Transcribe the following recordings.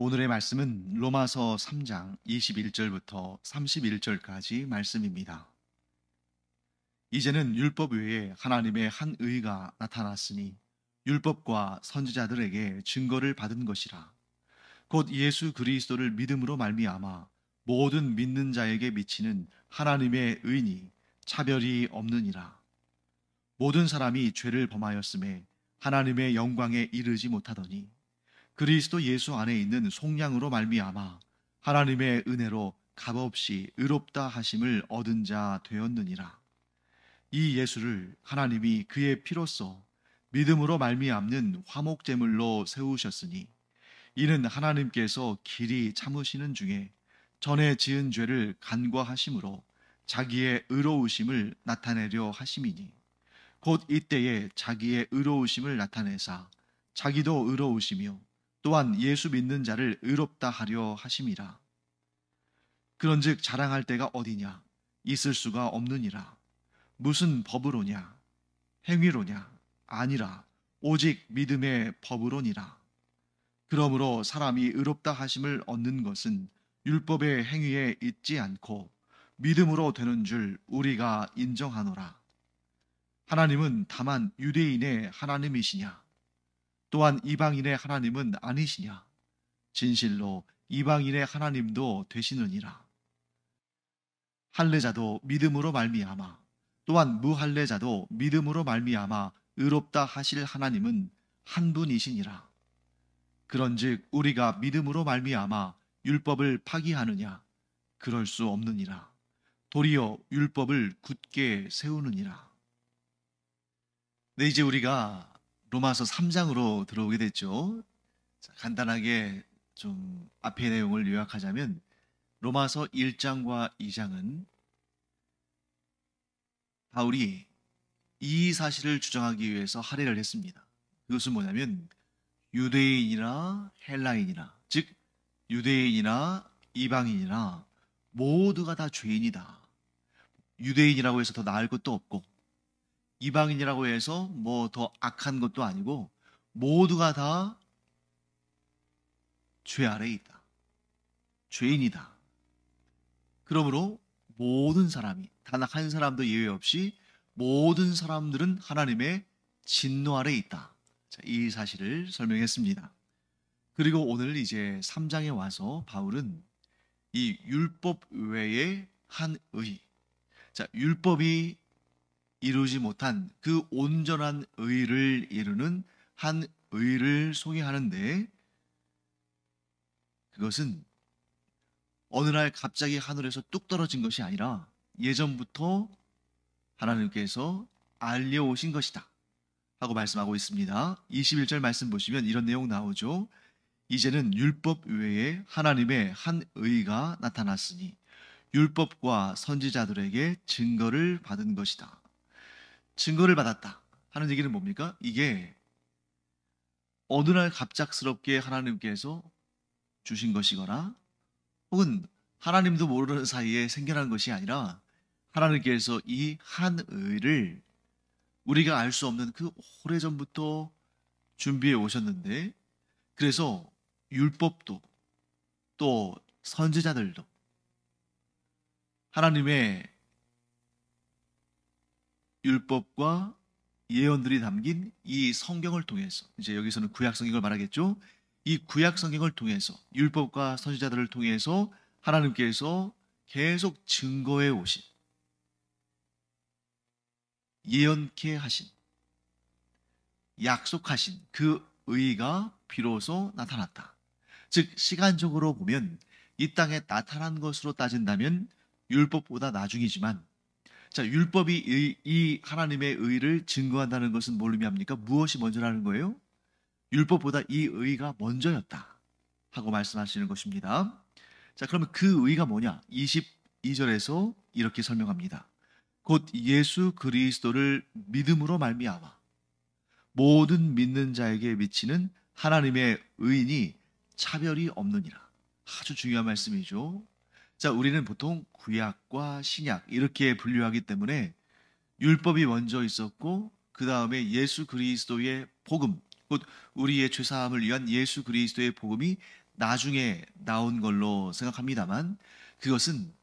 오늘의 말씀은 로마서 3장 21절부터 31절까지 말씀입니다. 이제는 율법 외에 하나님의 한 의가 나타났으니 율법과 선지자들에게 증거를 받은 것이라. 곧 예수 그리스도를 믿음으로 말미암아 모든 믿는 자에게 미치는 하나님의 의니 차별이 없느니라. 모든 사람이 죄를 범하였음에 하나님의 영광에 이르지 못하더니 그리스도 예수 안에 있는 속량으로 말미암아 하나님의 은혜로 값없이 의롭다 하심을 얻은 자 되었느니라. 이 예수를 하나님이 그의 피로써 믿음으로 말미암는 화목제물로 세우셨으니 이는 하나님께서 길이 참으시는 중에 전에 지은 죄를 간과하심으로 자기의 의로우심을 나타내려 하심이니 곧 이때에 자기의 의로우심을 나타내사 자기도 의로우시며 또한 예수 믿는 자를 의롭다 하려 하심이라. 그런즉 자랑할 데가 어디냐? 있을 수가 없느니라. 무슨 법으로냐? 행위로냐? 아니라 오직 믿음의 법으로니라. 그러므로 사람이 의롭다 하심을 얻는 것은 율법의 행위에 있지 않고 믿음으로 되는 줄 우리가 인정하노라. 하나님은 다만 유대인의 하나님이시냐? 또한 이방인의 하나님은 아니시냐? 진실로 이방인의 하나님도 되시느니라. 할례자도 믿음으로 말미암아 또한 무할례자도 믿음으로 말미암아 의롭다 하실 하나님은 한 분이시니라. 그런즉 우리가 믿음으로 말미암아 율법을 파기하느냐? 그럴 수 없느니라. 도리어 율법을 굳게 세우느니라. 네, 이제 우리가 로마서 3장으로 들어오게 됐죠. 간단하게 좀 앞의 내용을 요약하자면 로마서 1장과 2장은 바울이 이 사실을 주장하기 위해서 할애를 했습니다. 그것은 뭐냐면 유대인이나 헬라인이나 즉 유대인이나 이방인이나 모두가 다 죄인이다. 유대인이라고 해서 더 나을 것도 없고 이방인이라고 해서 뭐 더 악한 것도 아니고 모두가 다 죄 아래에 있다. 죄인이다. 그러므로 모든 사람이 단 한 사람도 예외 없이 모든 사람들은 하나님의 진노 아래에 있다. 자, 이 사실을 설명했습니다. 그리고 오늘 이제 3장에 와서 바울은 이 율법 외에 한 의, 자, 율법이 이루지 못한 그 온전한 의를 이루는 한 의를 소개하는데 그것은 어느 날 갑자기 하늘에서 뚝 떨어진 것이 아니라 예전부터 하나님께서 알려오신 것이다 하고 말씀하고 있습니다. 21절 말씀 보시면 이런 내용 나오죠. 이제는 율법 외에 하나님의 한 의가 나타났으니 율법과 선지자들에게 증거를 받은 것이다. 증거를 받았다 하는 얘기는 뭡니까? 이게 어느 날 갑작스럽게 하나님께서 주신 것이거나 혹은 하나님도 모르는 사이에 생겨난 것이 아니라 하나님께서 이 한 의를 우리가 알 수 없는 그 오래전부터 준비해 오셨는데 그래서 율법도 또 선지자들도 하나님의 율법과 예언들이 담긴 이 성경을 통해서 이제 여기서는 구약 성경을 말하겠죠. 이 구약 성경을 통해서 율법과 선지자들을 통해서 하나님께서 계속 증거해 오신 예언케 하신 약속하신 그 의가 비로소 나타났다. 즉 시간적으로 보면 이 땅에 나타난 것으로 따진다면 율법보다 나중이지만 자, 율법이 이 하나님의 의를 증거한다는 것은 뭘 의미합니까? 무엇이 먼저라는 거예요? 율법보다 이 의가 먼저였다 하고 말씀하시는 것입니다. 자, 그러면 그 의가 뭐냐? 22절에서 이렇게 설명합니다. 곧 예수 그리스도를 믿음으로 말미암아 모든 믿는 자에게 미치는 하나님의 의인이 차별이 없느니라. 아주 중요한 말씀이죠. 자, 우리는 보통 구약과 신약 이렇게 분류하기 때문에 율법이 먼저 있었고 그 다음에 예수 그리스도의 복음, 곧 우리의 죄사함을 위한 예수 그리스도의 복음이 나중에 나온 걸로 생각합니다만 그것은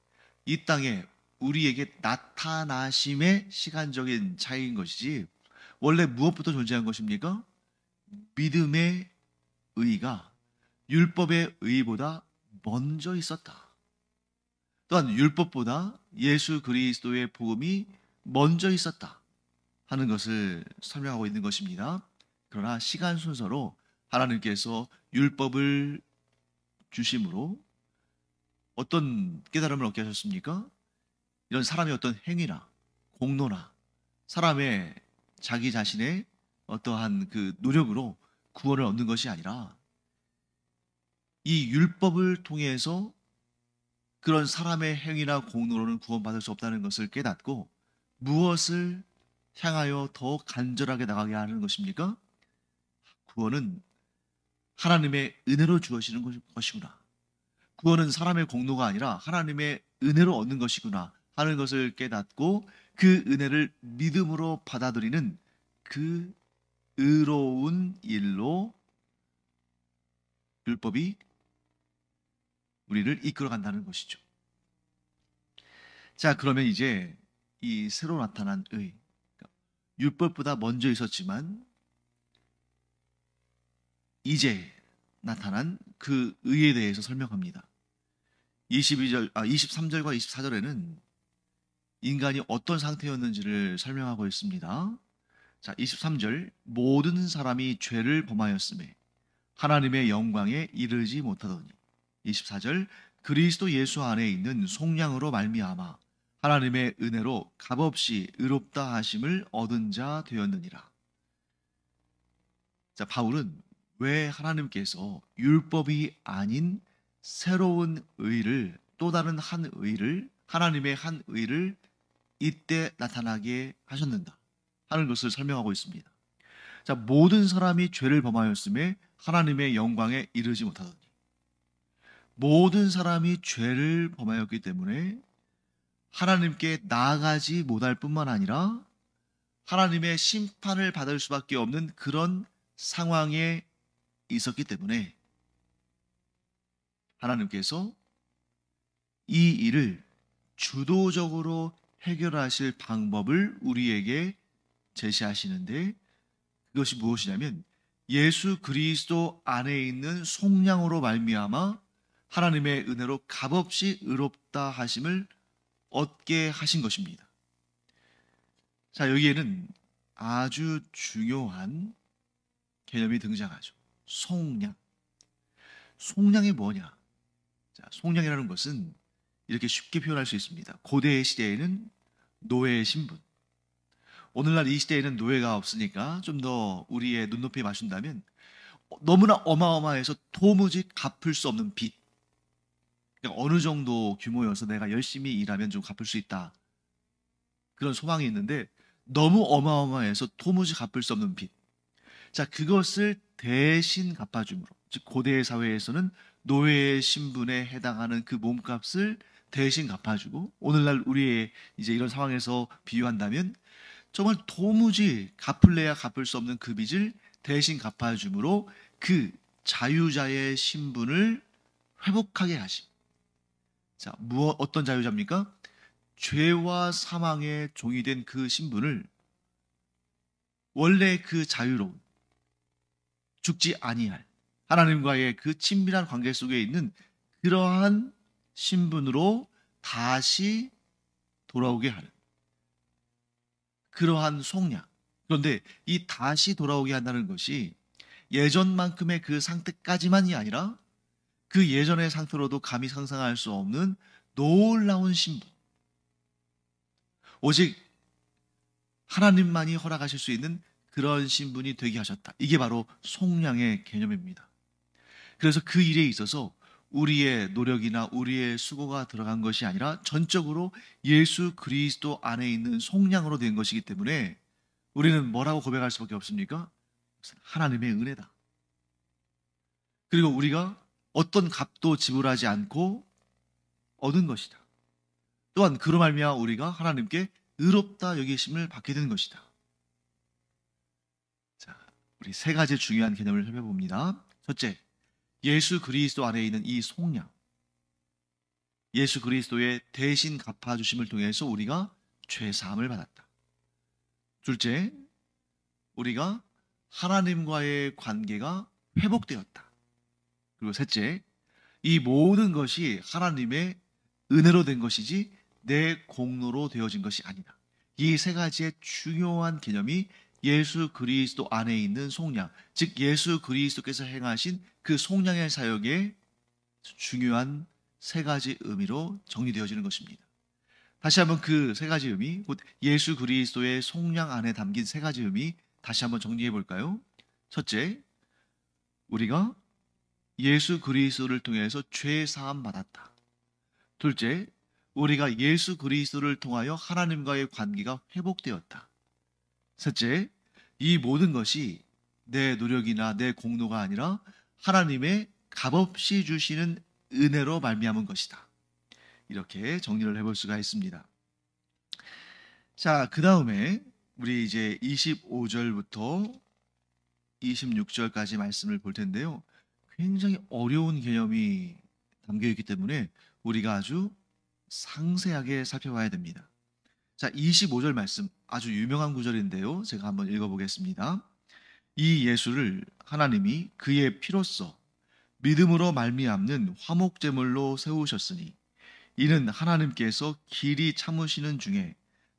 이 땅에 우리에게 나타나심의 시간적인 차이인 것이지 원래 무엇부터 존재한 것입니까? 믿음의 의가 율법의 의보다 먼저 있었다. 또한 율법보다 예수 그리스도의 복음이 먼저 있었다 하는 것을 설명하고 있는 것입니다. 그러나 시간 순서로 하나님께서 율법을 주심으로 어떤 깨달음을 얻게 하셨습니까? 이런 사람의 어떤 행위나 공로나 사람의 자기 자신의 어떠한 그 노력으로 구원을 얻는 것이 아니라 이 율법을 통해서 그런 사람의 행위나 공로로는 구원받을 수 없다는 것을 깨닫고 무엇을 향하여 더 간절하게 나가게 하는 것입니까? 구원은 하나님의 은혜로 주어지는 것이구나. 구원은 사람의 공로가 아니라 하나님의 은혜로 얻는 것이구나 하는 것을 깨닫고 그 은혜를 믿음으로 받아들이는 그 의로운 일로 율법이 우리를 이끌어 간다는 것이죠. 자, 그러면 이제 이 새로 나타난 의, 율법보다 먼저 있었지만 이제 나타난 그 의에 대해서 설명합니다. 23절과 24절에는 인간이 어떤 상태였는지를 설명하고 있습니다. 자, 23절 모든 사람이 죄를 범하였음에 하나님의 영광에 이르지 못하더니 24절 그리스도 예수 안에 있는 속량으로 말미암아 하나님의 은혜로 값없이 의롭다 하심을 얻은 자 되었느니라. 자, 바울은 왜 하나님께서 율법이 아닌 새로운 의를 또 다른 한 의를 하나님의 한 의를 이때 나타나게 하셨는가 하는 것을 설명하고 있습니다. 자, 모든 사람이 죄를 범하였음에 하나님의 영광에 이르지 못하더니 모든 사람이 죄를 범하였기 때문에 하나님께 나아가지 못할 뿐만 아니라 하나님의 심판을 받을 수밖에 없는 그런 상황에 있었기 때문에 하나님께서 이 일을 주도적으로 해결하실 방법을 우리에게 제시하시는데 그것이 무엇이냐면 예수 그리스도 안에 있는 속량으로 말미암아 하나님의 은혜로 값없이 의롭다 하심을 얻게 하신 것입니다. 자, 여기에는 아주 중요한 개념이 등장하죠. 속량. 속량이 뭐냐? 자, 속량이라는 것은 이렇게 쉽게 표현할 수 있습니다. 고대 시대에는 노예의 신분. 오늘날 이 시대에는 노예가 없으니까 좀 더 우리의 눈높이에 맞춘다면 너무나 어마어마해서 도무지 갚을 수 없는 빚. 그러니까 어느 정도 규모여서 내가 열심히 일하면 좀 갚을 수 있다. 그런 소망이 있는데 너무 어마어마해서 도무지 갚을 수 없는 빚. 자, 그것을 대신 갚아줌으로. 즉 고대 사회에서는 노예의 신분에 해당하는 그 몸값을 대신 갚아주고 오늘날 우리의 이제 이런 상황에서 비유한다면 정말 도무지 갚을래야 갚을 수 없는 그 빚을 대신 갚아줌으로 그 자유자의 신분을 회복하게 하심. 자, 어떤 자유자입니까? 죄와 사망의 종이 된 그 신분을 원래 그 자유로운 죽지 아니할 하나님과의 그 친밀한 관계 속에 있는 그러한 신분으로 다시 돌아오게 하는 그러한 속량. 그런데 이 다시 돌아오게 한다는 것이 예전만큼의 그 상태까지만이 아니라 그 예전의 상태로도 감히 상상할 수 없는 놀라운 신분. 오직 하나님만이 허락하실 수 있는 그런 신분이 되게 하셨다. 이게 바로 속량의 개념입니다. 그래서 그 일에 있어서 우리의 노력이나 우리의 수고가 들어간 것이 아니라 전적으로 예수 그리스도 안에 있는 속량으로 된 것이기 때문에 우리는 뭐라고 고백할 수밖에 없습니까? 하나님의 은혜다. 그리고 우리가 어떤 값도 지불하지 않고 얻은 것이다. 또한 그로 말미암아 우리가 하나님께 의롭다 여기심을 받게 된 것이다. 자, 우리 세 가지 중요한 개념을 살펴봅니다. 첫째, 예수 그리스도 안에 있는 이 속량, 예수 그리스도의 대신 갚아주심을 통해서 우리가 죄사함을 받았다. 둘째, 우리가 하나님과의 관계가 회복되었다. 그리고 셋째, 이 모든 것이 하나님의 은혜로 된 것이지 내 공로로 되어진 것이 아니다. 이 세 가지의 중요한 개념이 예수 그리스도 안에 있는 속량, 즉 예수 그리스도께서 행하신 그 속량의 사역의 중요한 세 가지 의미로 정리되어지는 것입니다. 다시 한번 그 세 가지 의미, 곧 예수 그리스도의 속량 안에 담긴 세 가지 의미 다시 한번 정리해 볼까요? 첫째, 우리가 예수 그리스도를 통해서 죄 사함 받았다. 둘째, 우리가 예수 그리스도를 통하여 하나님과의 관계가 회복되었다. 셋째, 이 모든 것이 내 노력이나 내 공로가 아니라 하나님의 값없이 주시는 은혜로 말미암은 것이다. 이렇게 정리를 해볼 수가 있습니다. 자, 그 다음에 우리 이제 25절부터 26절까지 말씀을 볼 텐데요. 굉장히 어려운 개념이 담겨 있기 때문에 우리가 아주 상세하게 살펴봐야 됩니다. 자, 25절 말씀 아주 유명한 구절인데요. 제가 한번 읽어보겠습니다. 이 예수를 하나님이 그의 피로써 믿음으로 말미암는 화목제물로 세우셨으니 이는 하나님께서 길이 참으시는 중에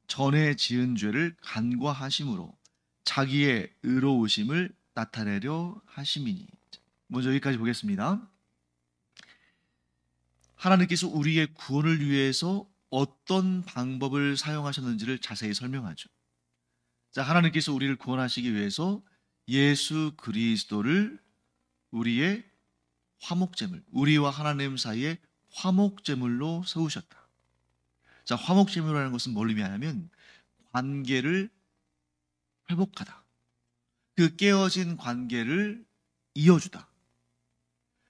전에 지은 죄를 간과하심으로 자기의 의로우심을 나타내려 하심이니. 먼저 여기까지 보겠습니다. 하나님께서 우리의 구원을 위해서 어떤 방법을 사용하셨는지를 자세히 설명하죠. 자, 하나님께서 우리를 구원하시기 위해서 예수 그리스도를 우리의 화목제물, 우리와 하나님 사이의 화목제물로 세우셨다. 자, 화목제물이라는 것은 뭘 의미하냐면 관계를 회복하다. 그 깨어진 관계를 이어주다.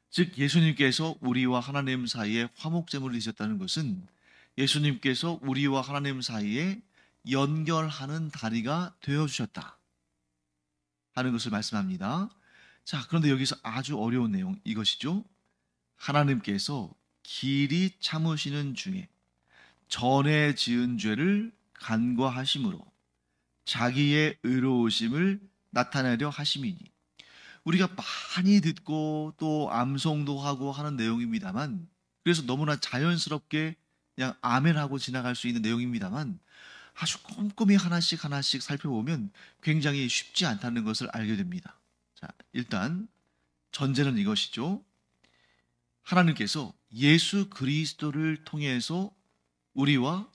즉 예수님께서 우리와 하나님 사이에 화목제물을 되셨다는 것은 예수님께서 우리와 하나님 사이에 연결하는 다리가 되어주셨다 하는 것을 말씀합니다. 자, 그런데 여기서 아주 어려운 내용 이것이죠. 하나님께서 길이 참으시는 중에 전에 지은 죄를 간과하심으로 자기의 의로우심을 나타내려 하심이니. 우리가 많이 듣고 또 암송도 하고 하는 내용입니다만, 그래서 너무나 자연스럽게 그냥 아멘하고 지나갈 수 있는 내용입니다만, 아주 꼼꼼히 하나씩 하나씩 살펴보면 굉장히 쉽지 않다는 것을 알게 됩니다. 자, 일단 전제는 이것이죠. 하나님께서 예수 그리스도를 통해서 우리와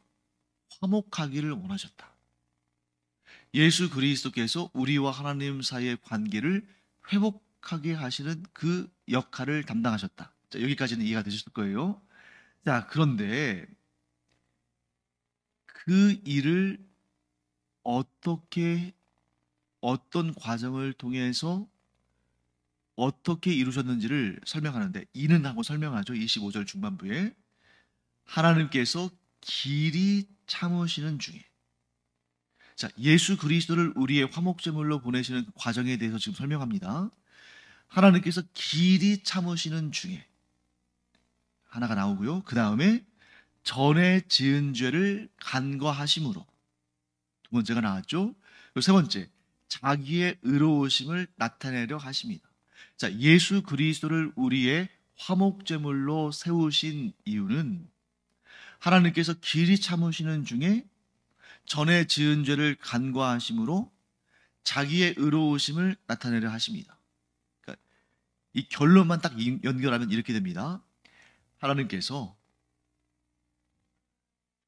화목하기를 원하셨다. 예수 그리스도께서 우리와 하나님 사이의 관계를 회복하게 하시는 그 역할을 담당하셨다. 자, 여기까지는 이해가 되셨을 거예요. 자, 그런데 그 일을 어떻게, 어떤 과정을 통해서 어떻게 이루셨는지를 설명하는데, 이는 하고 설명하죠. 25절 중반부에 하나님께서 길이 참으시는 중에. 자, 예수 그리스도를 우리의 화목제물로 보내시는 과정에 대해서 지금 설명합니다. 하나님께서 길이 참으시는 중에 하나가 나오고요. 그 다음에 전에 지은 죄를 간과하심으로 두 번째가 나왔죠. 그리고 세 번째, 자기의 의로우심을 나타내려 하십니다. 자, 예수 그리스도를 우리의 화목제물로 세우신 이유는 하나님께서 길이 참으시는 중에 전에 지은 죄를 간과하심으로 자기의 의로우심을 나타내려 하십니다. 그러니까 이 결론만 딱 연결하면 이렇게 됩니다. 하나님께서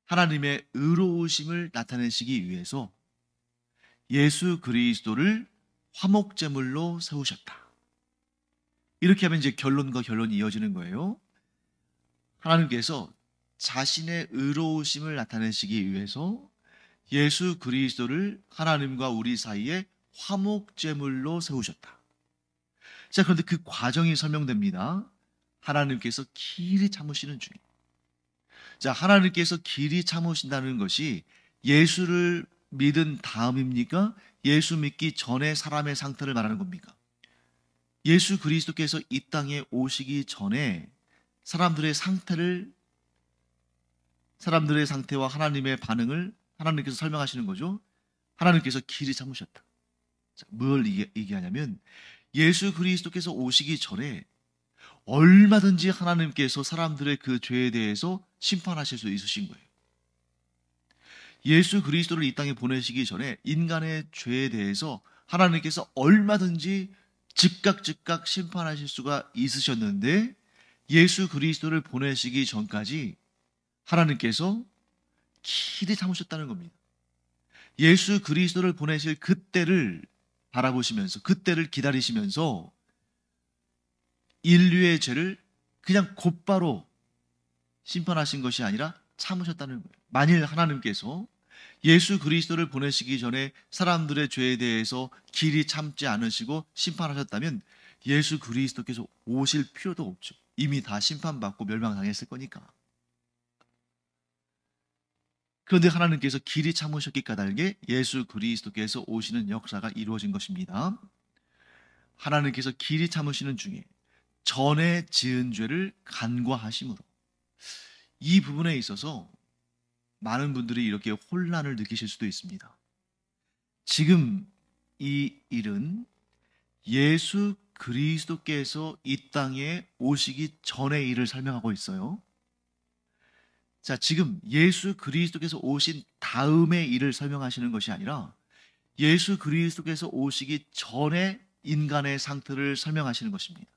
하나님의 의로우심을 나타내시기 위해서 예수 그리스도를 화목제물로 세우셨다. 이렇게 하면 이제 결론과 결론이 이어지는 거예요. 하나님께서 자신의 의로우심을 나타내시기 위해서 예수 그리스도를 하나님과 우리 사이에 화목제물로 세우셨다. 자, 그런데 그 과정이 설명됩니다. 하나님께서 길이 참으시는 중에. 자, 하나님께서 길이 참으신다는 것이 예수를 믿은 다음입니까? 예수 믿기 전에 사람의 상태를 말하는 겁니까? 예수 그리스도께서 이 땅에 오시기 전에 사람들의 상태와 하나님의 반응을 하나님께서 설명하시는 거죠. 하나님께서 길이 참으셨다. 자, 뭘 얘기하냐면 예수 그리스도께서 오시기 전에 얼마든지 하나님께서 사람들의 그 죄에 대해서 심판하실 수 있으신 거예요. 예수 그리스도를 이 땅에 보내시기 전에 인간의 죄에 대해서 하나님께서 얼마든지 즉각 심판하실 수가 있으셨는데 예수 그리스도를 보내시기 전까지 하나님께서 길이 참으셨다는 겁니다. 예수 그리스도를 보내실 그때를 바라보시면서 그때를 기다리시면서 인류의 죄를 그냥 곧바로 심판하신 것이 아니라 참으셨다는 거예요. 만일 하나님께서 예수 그리스도를 보내시기 전에 사람들의 죄에 대해서 길이 참지 않으시고 심판하셨다면 예수 그리스도께서 오실 필요도 없죠. 이미 다 심판받고 멸망당했을 거니까. 그런데 하나님께서 길이 참으셨기 까닭에 예수 그리스도께서 오시는 역사가 이루어진 것입니다. 하나님께서 길이 참으시는 중에 전에 지은 죄를 간과하심으로, 이 부분에 있어서 많은 분들이 이렇게 혼란을 느끼실 수도 있습니다. 지금 이 일은 예수 그리스도께서 이 땅에 오시기 전의 일을 설명하고 있어요. 자, 지금 예수 그리스도께서 오신 다음의 일을 설명하시는 것이 아니라 예수 그리스도께서 오시기 전에 인간의 상태를 설명하시는 것입니다.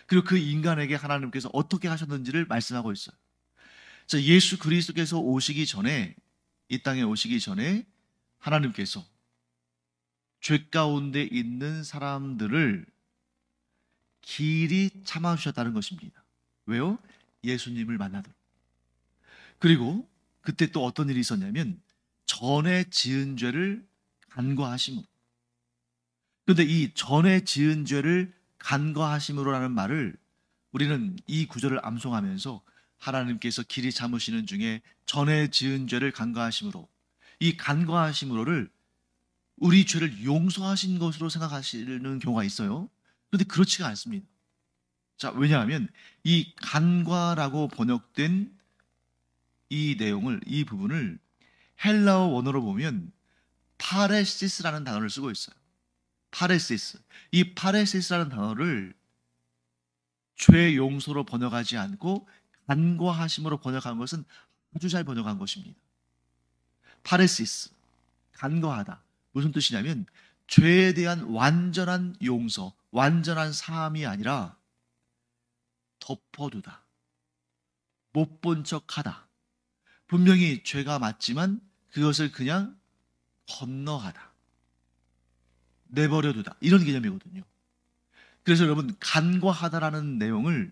그리고 그 인간에게 하나님께서 어떻게 하셨는지를 말씀하고 있어요. 자, 예수 그리스도께서 오시기 전에, 이 땅에 오시기 전에 하나님께서 죄 가운데 있는 사람들을 길이 참아주셨다는 것입니다. 왜요? 예수님을 만나도록. 그리고 그때 또 어떤 일이 있었냐면 전에 지은 죄를 간과하심으로. 그런데 이 전에 지은 죄를 간과하심으로라는 말을 우리는 이 구절을 암송하면서 하나님께서 길이 참으시는 중에 전에 지은 죄를 간과하심으로, 이 간과하심으로를 우리 죄를 용서하신 것으로 생각하시는 경우가 있어요. 그런데 그렇지가 않습니다. 자, 왜냐하면 이 간과라고 번역된 이 내용을, 이 부분을 헬라어 원어로 보면 파레시스라는 단어를 쓰고 있어요. 파레시스. 이 파레시스라는 단어를 죄 용서로 번역하지 않고 간과하심으로 번역한 것은 아주 잘 번역한 것입니다. 파레시스, 간과하다. 무슨 뜻이냐면 죄에 대한 완전한 용서, 완전한 사함이 아니라 덮어두다, 못 본 척하다. 분명히 죄가 맞지만 그것을 그냥 건너가다, 내버려두다, 이런 개념이거든요. 그래서 여러분, 간과하다라는 내용을,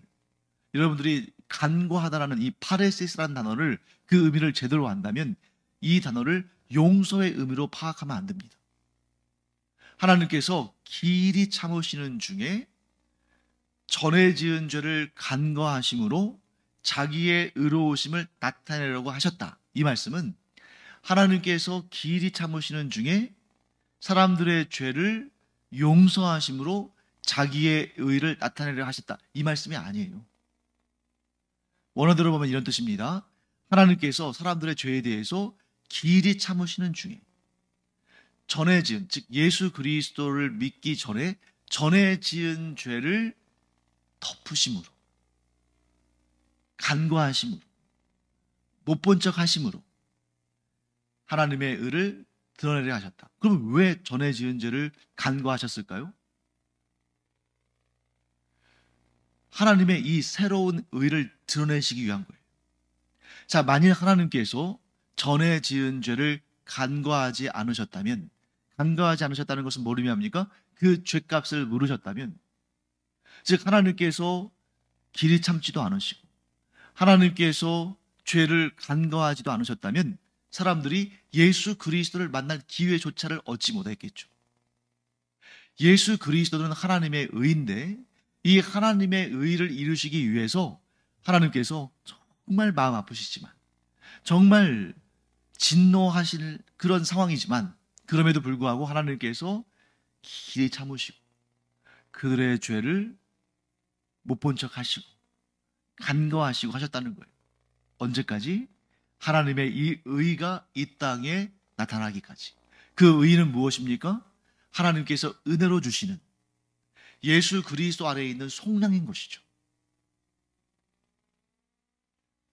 여러분들이 간과하다라는 이 파레시스라는 단어를, 그 의미를 제대로 안다면 이 단어를 용서의 의미로 파악하면 안 됩니다. 하나님께서 길이 참으시는 중에 전에 지은 죄를 간과하심으로 자기의 의로우심을 나타내려고 하셨다. 이 말씀은 하나님께서 길이 참으시는 중에 사람들의 죄를 용서하심으로 자기의 의를 나타내려 하셨다. 이 말씀이 아니에요. 원어대로 보면 이런 뜻입니다. 하나님께서 사람들의 죄에 대해서 길이 참으시는 중에 전에 지은, 즉 예수 그리스도를 믿기 전에 지은 죄를 덮으심으로, 간과하심으로, 못 본 척 하심으로 하나님의 의를 드러내려 하셨다. 그럼 왜 전에 지은 죄를 간과하셨을까요? 하나님의 이 새로운 의를 드러내시기 위한 거예요. 자, 만일 하나님께서 전에 지은 죄를 간과하지 않으셨다면, 간과하지 않으셨다는 것은 뭘 의미합니까? 그 죄값을 물으셨다면, 즉 하나님께서 길이 참지도 않으시고 하나님께서 죄를 간과하지도 않으셨다면 사람들이 예수 그리스도를 만날 기회조차를 얻지 못했겠죠. 예수 그리스도는 하나님의 의인데 이 하나님의 의를 이루시기 위해서 하나님께서 정말 마음 아프시지만, 정말 진노하실 그런 상황이지만, 그럼에도 불구하고 하나님께서 길이 참으시고 그들의 죄를 못 본 척 하시고 간과하시고 하셨다는 거예요. 언제까지? 하나님의 이 의가 이 땅에 나타나기까지. 그 의는 무엇입니까? 하나님께서 은혜로 주시는 예수 그리스도 아래에 있는 속량인 것이죠.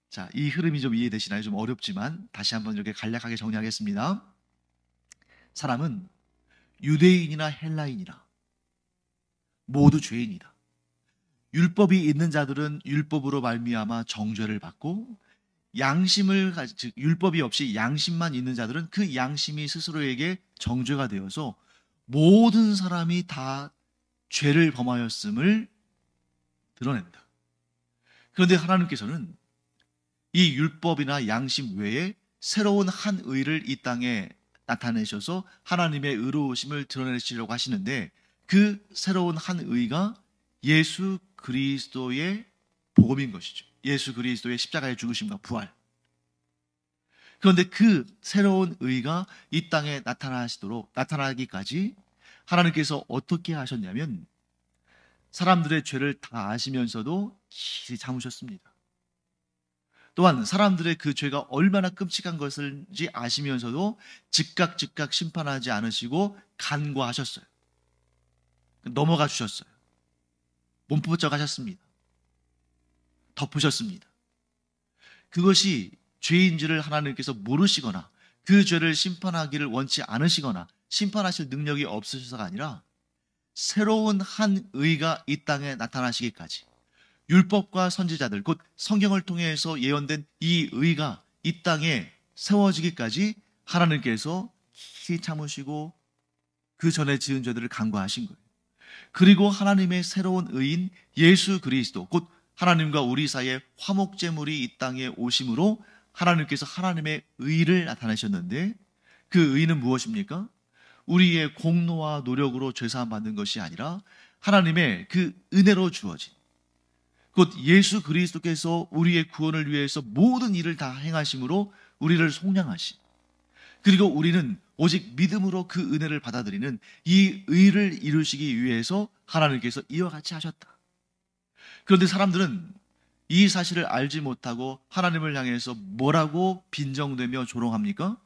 자, 이 흐름이 좀 이해되시나요? 좀 어렵지만 다시 한번 이렇게 간략하게 정리하겠습니다. 사람은 유대인이나 헬라인이나 모두 죄인이다. 율법이 있는 자들은 율법으로 말미암아 정죄를 받고, 즉 율법이 없이 양심만 있는 자들은 그 양심이 스스로에게 정죄가 되어서 모든 사람이 다 죄를 범하였음을 드러낸다. 그런데 하나님께서는 이 율법이나 양심 외에 새로운 한 의를 이 땅에 나타내셔서 하나님의 의로우심을 드러내시려고 하시는데, 그 새로운 한 의가 예수 그리스도의 복음인 것이죠. 예수 그리스도의 십자가의 죽으심과 부활. 그런데 그 새로운 의가 이 땅에 나타나기까지 하나님께서 어떻게 하셨냐면, 사람들의 죄를 다 아시면서도 길이 참으셨습니다. 또한 사람들의 그 죄가 얼마나 끔찍한 것인지 아시면서도 즉각 심판하지 않으시고 간과하셨어요. 넘어가 주셨어요. 몸부쩍 하셨습니다. 덮으셨습니다. 그것이 죄인지를 하나님께서 모르시거나 그 죄를 심판하기를 원치 않으시거나 심판하실 능력이 없으셔서가 아니라, 새로운 한 의가 이 땅에 나타나시기까지, 율법과 선지자들 곧 성경을 통해서 예언된 이 의가 이 땅에 세워지기까지 하나님께서 길이 참으시고 그 전에 지은 죄들을 간과하신 거예요. 그리고 하나님의 새로운 의인 예수 그리스도 곧 하나님과 우리 사이에 화목제물이 이 땅에 오심으로 하나님께서 하나님의 의를 나타내셨는데, 그 의는 무엇입니까? 우리의 공로와 노력으로 죄사함 받는 것이 아니라 하나님의 그 은혜로 주어진, 곧 예수 그리스도께서 우리의 구원을 위해서 모든 일을 다 행하심으로 우리를 속량하신, 그리고 우리는 오직 믿음으로 그 은혜를 받아들이는 이 의를 이루시기 위해서 하나님께서 이와 같이 하셨다. 그런데 사람들은 이 사실을 알지 못하고 하나님을 향해서 뭐라고 빈정대며 조롱합니까?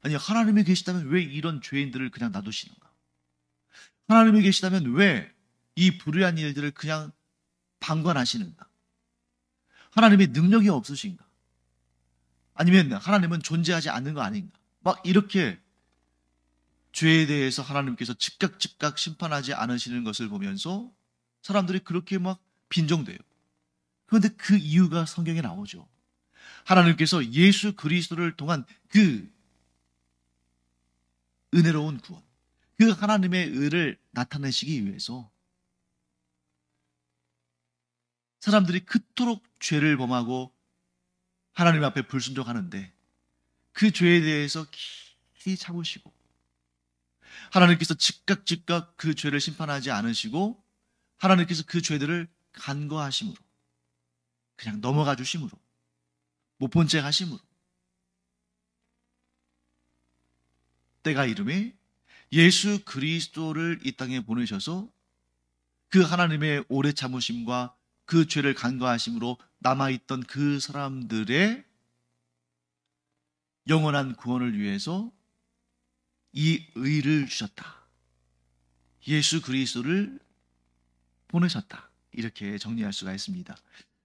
아니, 하나님이 계시다면 왜 이런 죄인들을 그냥 놔두시는가? 하나님이 계시다면 왜 이 불의한 일들을 그냥 방관하시는가? 하나님의 능력이 없으신가? 아니면 하나님은 존재하지 않는 거 아닌가? 막 이렇게 죄에 대해서 하나님께서 즉각 심판하지 않으시는 것을 보면서 사람들이 그렇게 막 빈정돼요. 그런데 그 이유가 성경에 나오죠. 하나님께서 예수 그리스도를 통한 그 은혜로운 구원, 그 하나님의 의를 나타내시기 위해서 사람들이 그토록 죄를 범하고 하나님 앞에 불순종하는데, 그 죄에 대해서 길이 참으시고 하나님께서 즉각 그 죄를 심판하지 않으시고 하나님께서 그 죄들을 간과하심으로, 그냥 넘어가 주심으로, 못 본 척 하심으로, 때가 이름에 예수 그리스도를 이 땅에 보내셔서 그 하나님의 오래 참으심과 그 죄를 간과하심으로 남아있던 그 사람들의 영원한 구원을 위해서 이 의를 주셨다. 예수 그리스도를 보내셨다. 이렇게 정리할 수가 있습니다.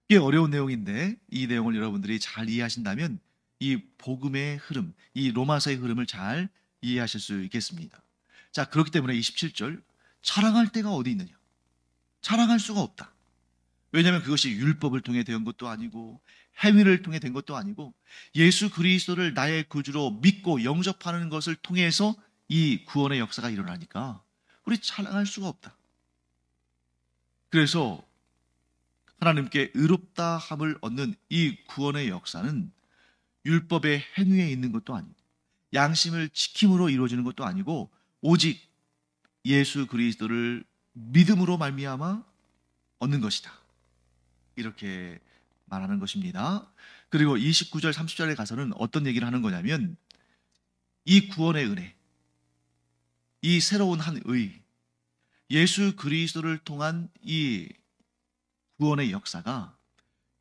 이게 어려운 내용인데 이 내용을 여러분들이 잘 이해하신다면 이 복음의 흐름, 이 로마서의 흐름을 잘 이해하실 수 있겠습니다. 자, 그렇기 때문에 27절, 자랑할 데가 어디 있느냐? 자랑할 수가 없다. 왜냐하면 그것이 율법을 통해 된 것도 아니고 행위를 통해 된 것도 아니고 예수 그리스도를 나의 구주로 믿고 영접하는 것을 통해서 이 구원의 역사가 일어나니까 우리 자랑할 수가 없다. 그래서 하나님께 의롭다 함을 얻는 이 구원의 역사는 율법의 행위에 있는 것도 아니고 양심을 지킴으로 이루어지는 것도 아니고 오직 예수 그리스도를 믿음으로 말미암아 얻는 것이다. 이렇게 말하는 것입니다. 그리고 29절 30절에 가서는 어떤 얘기를 하는 거냐면, 이 구원의 은혜, 이 새로운 한 의, 예수 그리스도를 통한 이 구원의 역사가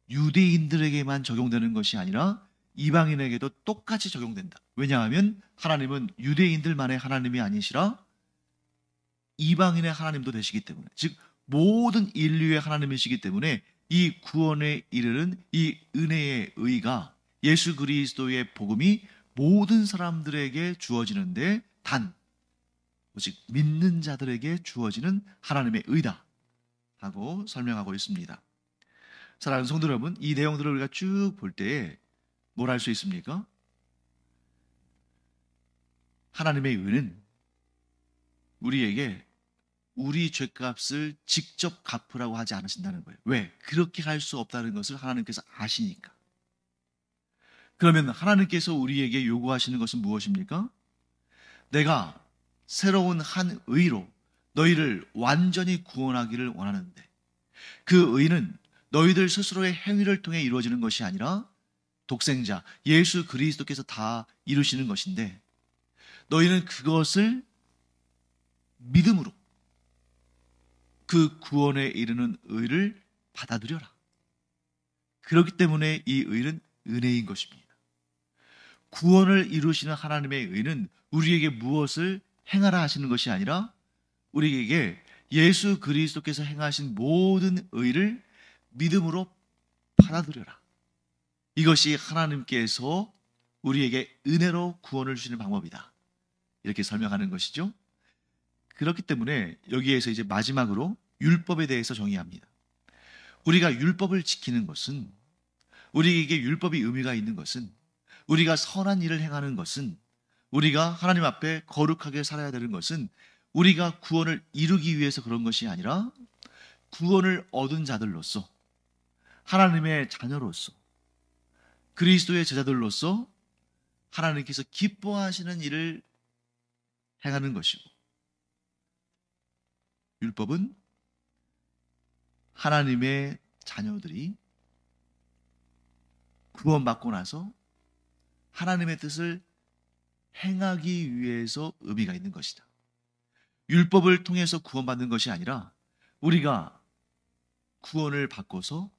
유대인들에게만 적용되는 것이 아니라 이방인에게도 똑같이 적용된다. 왜냐하면 하나님은 유대인들만의 하나님이 아니시라 이방인의 하나님도 되시기 때문에, 즉 모든 인류의 하나님이시기 때문에 이 구원에 이르는 이 은혜의 의가, 예수 그리스도의 복음이 모든 사람들에게 주어지는데 단 오직 믿는 자들에게 주어지는 하나님의 의다 하고 설명하고 있습니다. 사랑하는 성도 여러분, 이 내용들을 우리가 쭉 볼 때에 뭘 할 수 있습니까? 하나님의 의는 우리에게 우리 죄값을 직접 갚으라고 하지 않으신다는 거예요. 왜? 그렇게 할 수 없다는 것을 하나님께서 아시니까. 그러면 하나님께서 우리에게 요구하시는 것은 무엇입니까? 내가 새로운 한 의로 너희를 완전히 구원하기를 원하는데, 그 의는 너희들 스스로의 행위를 통해 이루어지는 것이 아니라 독생자 예수 그리스도께서 다 이루시는 것인데, 너희는 그것을 믿음으로 그 구원에 이르는 의를 받아들여라. 그렇기 때문에 이 의는 은혜인 것입니다. 구원을 이루시는 하나님의 의는 우리에게 무엇을 행하라 하시는 것이 아니라 우리에게 예수 그리스도께서 행하신 모든 의를 믿음으로 받아들여라. 이것이 하나님께서 우리에게 은혜로 구원을 주시는 방법이다. 이렇게 설명하는 것이죠. 그렇기 때문에 여기에서 이제 마지막으로 율법에 대해서 정의합니다. 우리가 율법을 지키는 것은, 우리에게 율법이 의미가 있는 것은, 우리가 선한 일을 행하는 것은, 우리가 하나님 앞에 거룩하게 살아야 되는 것은 우리가 구원을 이루기 위해서 그런 것이 아니라 구원을 얻은 자들로서, 하나님의 자녀로서, 그리스도의 제자들로서 하나님께서 기뻐하시는 일을 행하는 것이고, 율법은 하나님의 자녀들이 구원받고 나서 하나님의 뜻을 행하기 위해서 의미가 있는 것이다. 율법을 통해서 구원받는 것이 아니라 우리가 구원을 받고서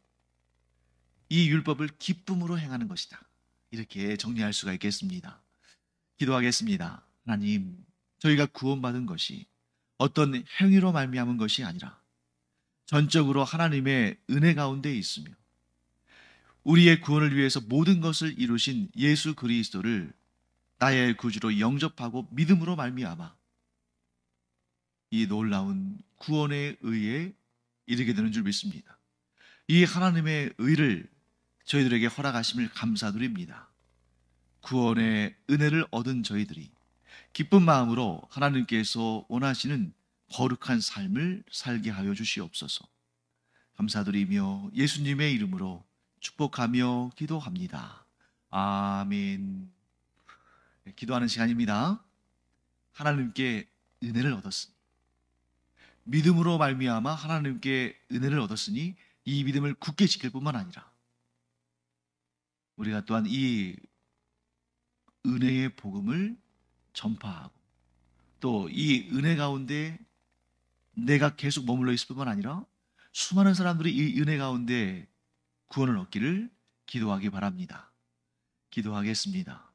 이 율법을 기쁨으로 행하는 것이다. 이렇게 정리할 수가 있겠습니다. 기도하겠습니다. 하나님, 저희가 구원받은 것이 어떤 행위로 말미암은 것이 아니라 전적으로 하나님의 은혜 가운데 있으며 우리의 구원을 위해서 모든 것을 이루신 예수 그리스도를 나의 구주로 영접하고 믿음으로 말미암아 이 놀라운 구원의 의에 이르게 되는 줄 믿습니다. 이 하나님의 의를 저희들에게 허락하심을 감사드립니다. 구원의 은혜를 얻은 저희들이 기쁜 마음으로 하나님께서 원하시는 거룩한 삶을 살게 하여 주시옵소서. 감사드리며 예수님의 이름으로 축복하며 기도합니다. 아멘. 기도하는 시간입니다. 하나님께 은혜를 얻었으니, 믿음으로 말미암아 하나님께 은혜를 얻었으니 이 믿음을 굳게 지킬 뿐만 아니라 우리가 또한 이 은혜의 복음을 전파하고 또 이 은혜 가운데 내가 계속 머물러 있을 뿐만 아니라 수많은 사람들이 이 은혜 가운데 구원을 얻기를 기도하기 바랍니다. 기도하겠습니다.